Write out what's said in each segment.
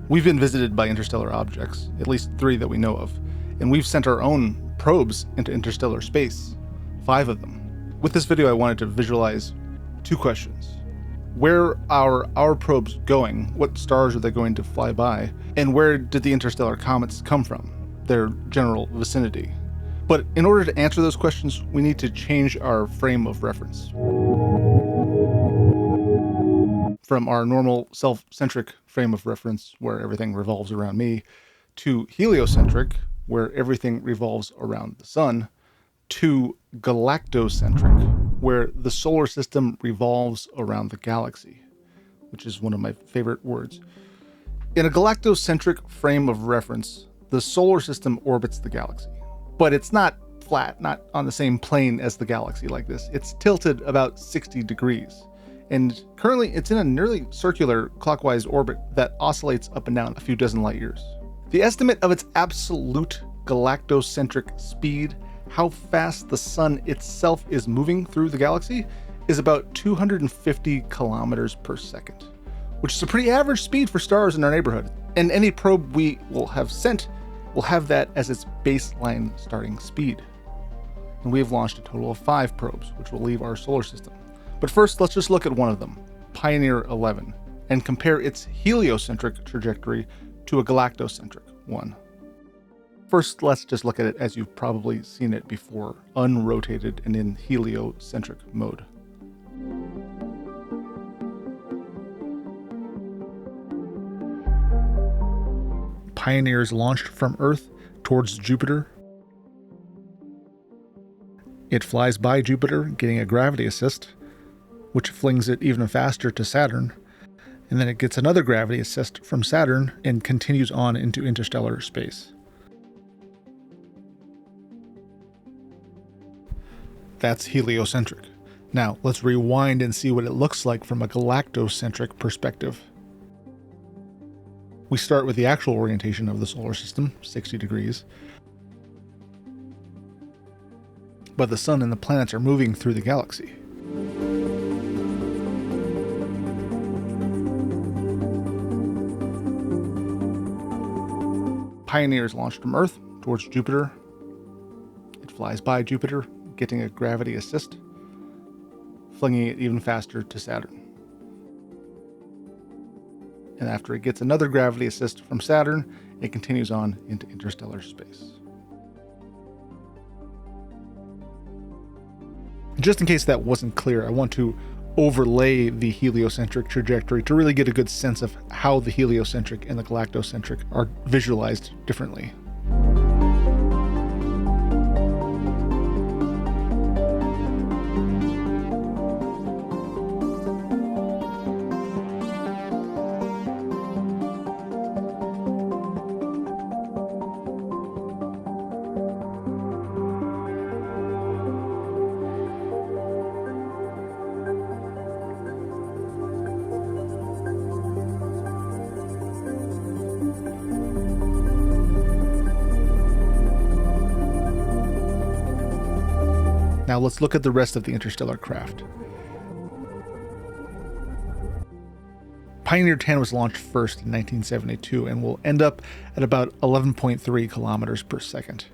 We've been visited by interstellar objects, at least 3 that we know of, and we've sent our own probes into interstellar space, 5 of them. With this video, I wanted to visualize 2 questions. Where are our probes going? What stars are they going to fly by? And where did the interstellar comets come from? Their general vicinity. But in order to answer those questions, we need to change our frame of reference. From our normal self-centric frame of reference, where everything revolves around me, to heliocentric, where everything revolves around the sun, to galactocentric, where the solar system revolves around the galaxy, which is one of my favorite words. In a galactocentric frame of reference, the solar system orbits the galaxy, but it's not flat, not on the same plane as the galaxy like this. It's tilted about 60 degrees. And currently it's in a nearly circular clockwise orbit that oscillates up and down a few dozen light years. The estimate of its absolute galactocentric speed, how fast the sun itself is moving through the galaxy, is about 250 kilometers per second, which is a pretty average speed for stars in our neighborhood. And any probe we will have sent will have that as its baseline starting speed. And we have launched a total of 5 probes, which will leave our solar system. But first, let's just look at one of them, Pioneer 11, and compare its heliocentric trajectory to a galactocentric one. First, let's just look at it as you've probably seen it before, unrotated and in heliocentric mode. Pioneer is launched from Earth towards Jupiter. It flies by Jupiter, getting a gravity assist, which flings it even faster to Saturn, and then it gets another gravity assist from Saturn and continues on into interstellar space. That's heliocentric. Now, let's rewind and see what it looks like from a galactocentric perspective. We start with the actual orientation of the solar system, 60 degrees. But the sun and the planets are moving through the galaxy. Pioneer is launched from Earth towards Jupiter. It flies by Jupiter, getting a gravity assist, flinging it even faster to Saturn. And after it gets another gravity assist from Saturn, it continues on into interstellar space. Just in case that wasn't clear, I want to overlay the heliocentric trajectory to really get a good sense of how the heliocentric and the galactocentric are visualized differently. Now let's look at the rest of the interstellar craft. Pioneer 10 was launched first in 1972 and will end up at about 11.3 kilometers per second.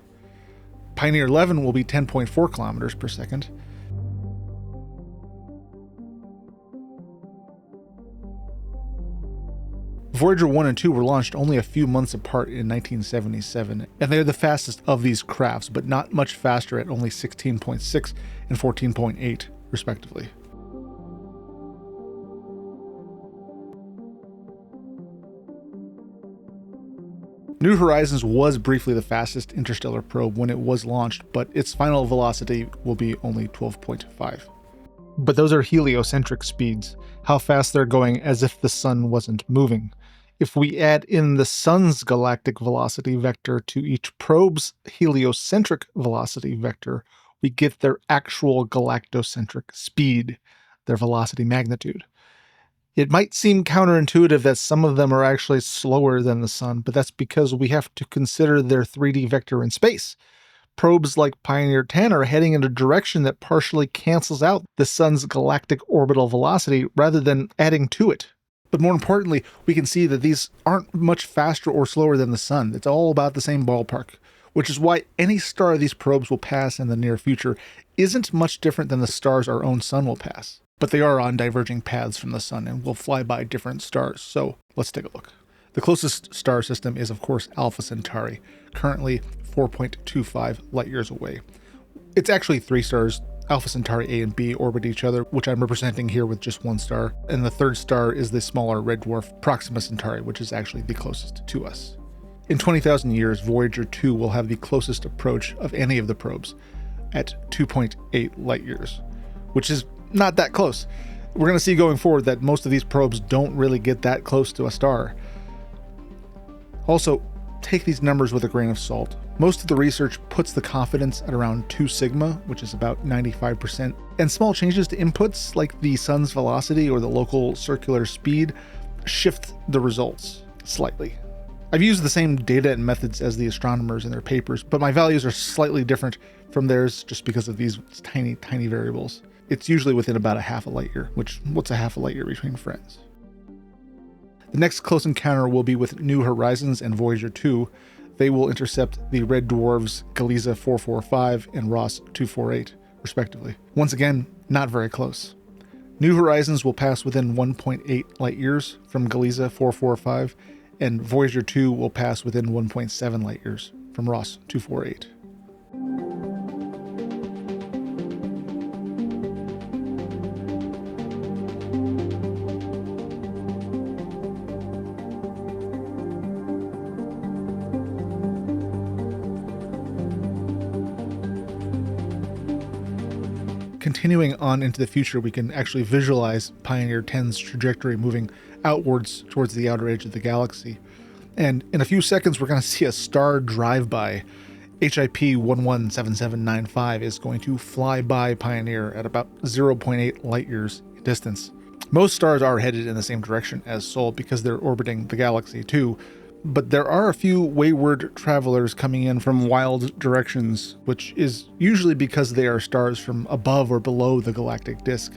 Pioneer 11 will be 10.4 kilometers per second. Voyager 1 and 2 were launched only a few months apart in 1977, and they're the fastest of these crafts, but not much faster at only 16.6 and 14.8, respectively. New Horizons was briefly the fastest interstellar probe when it was launched, but its final velocity will be only 12.5. But those are heliocentric speeds, how fast they're going as if the sun wasn't moving. If we add in the sun's galactic velocity vector to each probe's heliocentric velocity vector, we get their actual galactocentric speed, their velocity magnitude. It might seem counterintuitive that some of them are actually slower than the sun, but that's because we have to consider their 3D vector in space. Probes like Pioneer 10 are heading in a direction that partially cancels out the sun's galactic orbital velocity rather than adding to it. But more importantly, we can see that these aren't much faster or slower than the sun. It's all about the same ballpark, which is why any star these probes will pass in the near future isn't much different than the stars our own sun will pass. But they are on diverging paths from the sun and will fly by different stars. So let's take a look. The closest star system is, of course, Alpha Centauri, currently 4.25 light years away. It's actually 3 stars. Alpha Centauri A and B orbit each other, which I'm representing here with just 1 star. And the 3rd star is the smaller red dwarf Proxima Centauri, which is actually the closest to us. In 20,000 years, Voyager 2 will have the closest approach of any of the probes at 2.8 light years, which is not that close. We're going to see going forward that most of these probes don't really get that close to a star. Also, take these numbers with a grain of salt. Most of the research puts the confidence at around 2 sigma, which is about 95%, and small changes to inputs like the sun's velocity or the local circular speed shift the results slightly. I've used the same data and methods as the astronomers in their papers, but my values are slightly different from theirs just because of these tiny, tiny variables. It's usually within about a half a light year, which what's a half a light year between friends? The next close encounter will be with New Horizons and Voyager 2. They will intercept the red dwarfs Gliese 445 and Ross 248, respectively. Once again, not very close. New Horizons will pass within 1.8 light years from Gliese 445, and Voyager 2 will pass within 1.7 light years from Ross 248. Continuing on into the future, we can actually visualize Pioneer 10's trajectory moving outwards towards the outer edge of the galaxy. And in a few seconds, we're going to see a star drive by. HIP 117795 is going to fly by Pioneer at about 0.8 light years distance. Most stars are headed in the same direction as Sol because they're orbiting the galaxy too, but there are a few wayward travelers coming in from wild directions, which is usually because they are stars from above or below the galactic disk.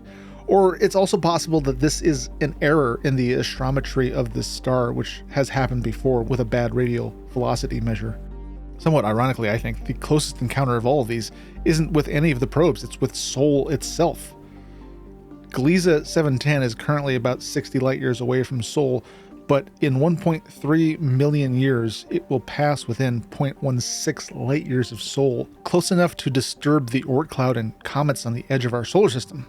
Or it's also possible that this is an error in the astrometry of this star, which has happened before with a bad radial velocity measure. Somewhat ironically, I think the closest encounter of all of these isn't with any of the probes, it's with Sol itself. Gliese 710 is currently about 60 light years away from Sol, but in 1.3 million years, it will pass within 0.16 light years of Sol, close enough to disturb the Oort cloud and comets on the edge of our solar system.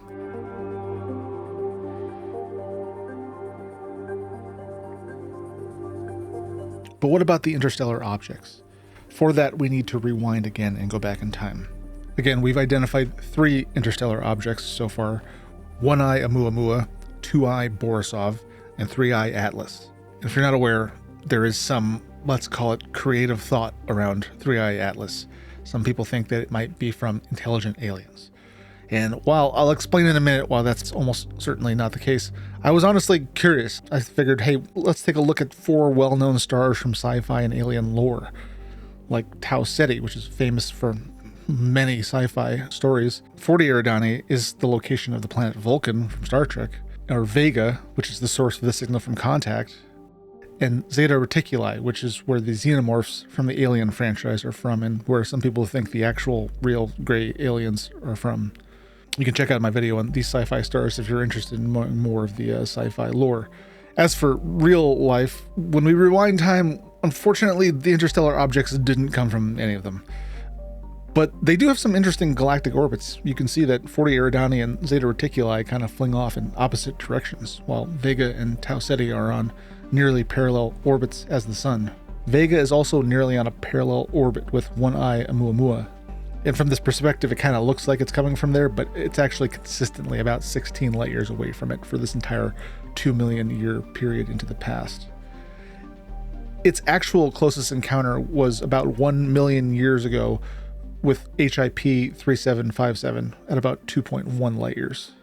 But what about the interstellar objects? For that, we need to rewind again and go back in time. Again, we've identified 3 interstellar objects so far: 1I ʻOumuamua, 2I Borisov, and 3I Atlas. If you're not aware, there is some, let's call it, creative thought around 3I Atlas. Some people think that it might be from intelligent aliens. And while I'll explain in a minute why that's almost certainly not the case, I was honestly curious. I figured, hey, let's take a look at 4 well-known stars from sci-fi and alien lore, like Tau Ceti, which is famous for many sci-fi stories. 40 Eridani is the location of the planet Vulcan from Star Trek, or Vega, which is the source of the signal from Contact, and Zeta Reticuli, which is where the xenomorphs from the Alien franchise are from, and where some people think the actual real gray aliens are from. You can check out my video on these sci-fi stars if you're interested in more of the sci-fi lore. As for real life, when we rewind time, unfortunately, the interstellar objects didn't come from any of them. But they do have some interesting galactic orbits. You can see that 40 Eridani and Zeta Reticuli kind of fling off in opposite directions, while Vega and Tau Ceti are on nearly parallel orbits as the Sun. Vega is also nearly on a parallel orbit with 1I ʻOumuamua. And from this perspective, it kind of looks like it's coming from there, but it's actually consistently about 16 light years away from it for this entire 2 million year period into the past. Its actual closest encounter was about 1 million years ago with HIP 3757 at about 2.1 light years.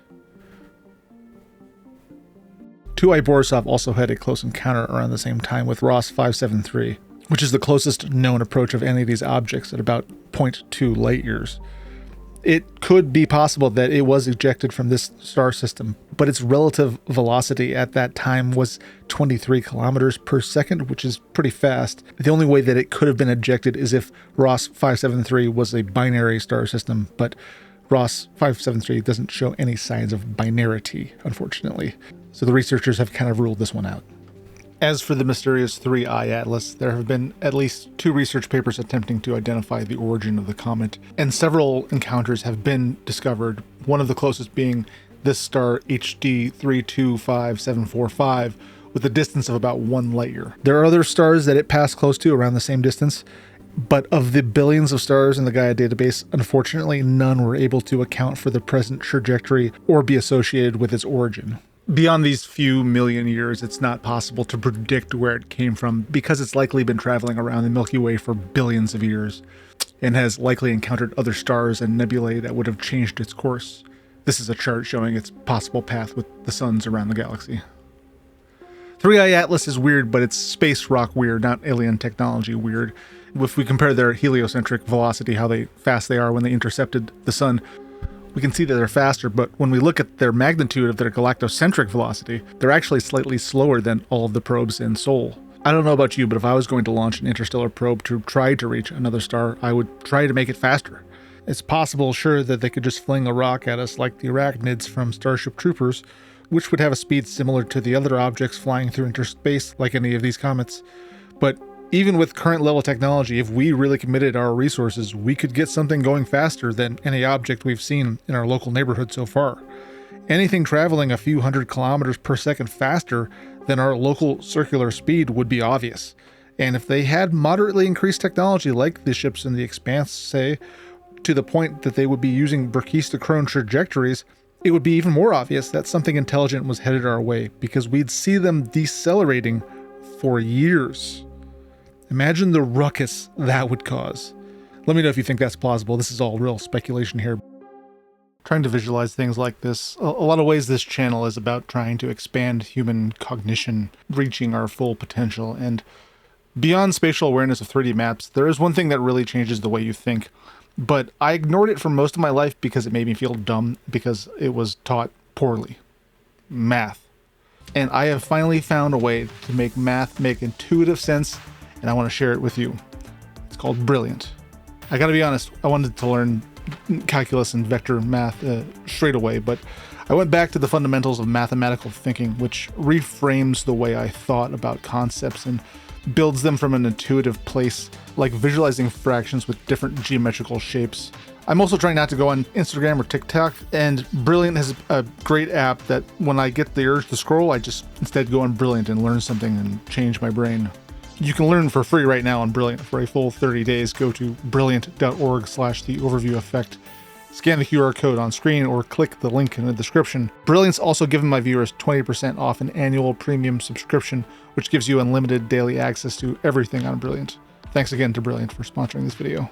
2I Borisov also had a close encounter around the same time with Ross 573, which is the closest known approach of any of these objects at about 0.2 light years. It could be possible that it was ejected from this star system, but its relative velocity at that time was 23 kilometers per second, which is pretty fast. The only way that it could have been ejected is if Ross 573 was a binary star system, but Ross 573 doesn't show any signs of binarity, unfortunately. So the researchers have kind of ruled this one out. As for the mysterious 3I Atlas, there have been at least 2 research papers attempting to identify the origin of the comet, and several encounters have been discovered, one of the closest being this star HD 325745, with a distance of about 1 light year. There are other stars that it passed close to around the same distance, but of the billions of stars in the Gaia database, unfortunately none were able to account for the present trajectory or be associated with its origin. Beyond these few million years, it's not possible to predict where it came from because it's likely been traveling around the Milky Way for billions of years and has likely encountered other stars and nebulae that would have changed its course. This is a chart showing its possible path with the suns around the galaxy. 3I Atlas is weird, but it's space rock weird, not alien technology weird. If we compare their heliocentric velocity, how fast they are when they intercepted the sun, we can see that they're faster, but when we look at their magnitude of their galactocentric velocity, they're actually slightly slower than all of the probes in Sol. I don't know about you, but if I was going to launch an interstellar probe to try to reach another star, I would try to make it faster. It's possible, sure, that they could just fling a rock at us like the arachnids from Starship Troopers, which would have a speed similar to the other objects flying through interspace like any of these comets. But even with current level technology, if we really committed our resources, we could get something going faster than any object we've seen in our local neighborhood so far. Anything traveling a few hundred kilometers per second faster than our local circular speed would be obvious. And if they had moderately increased technology like the ships in the Expanse, say, to the point that they would be using Brachistochrone trajectories, it would be even more obvious that something intelligent was headed our way, because we'd see them decelerating for years. Imagine the ruckus that would cause. Let me know if you think that's plausible. This is all real speculation here. Trying to visualize things like this, a lot of ways this channel is about trying to expand human cognition, reaching our full potential. And beyond spatial awareness of 3D maps, there is one thing that really changes the way you think. But I ignored it for most of my life because it made me feel dumb, because it was taught poorly. Math. And I have finally found a way to make math make intuitive sense, and I want to share it with you. It's called Brilliant. I gotta be honest, I wanted to learn calculus and vector math straight away, but I went back to the fundamentals of mathematical thinking, which reframes the way I thought about concepts and builds them from an intuitive place, like visualizing fractions with different geometrical shapes. I'm also trying not to go on Instagram or TikTok, and Brilliant has a great app that when I get the urge to scroll, I just instead go on Brilliant and learn something and change my brain. You can learn for free right now on Brilliant. For a full 30 days, go to brilliant.org/the-overview effect. Scan the QR code on screen or click the link in the description. Brilliant's also given my viewers 20% off an annual premium subscription, which gives you unlimited daily access to everything on Brilliant. Thanks again to Brilliant for sponsoring this video.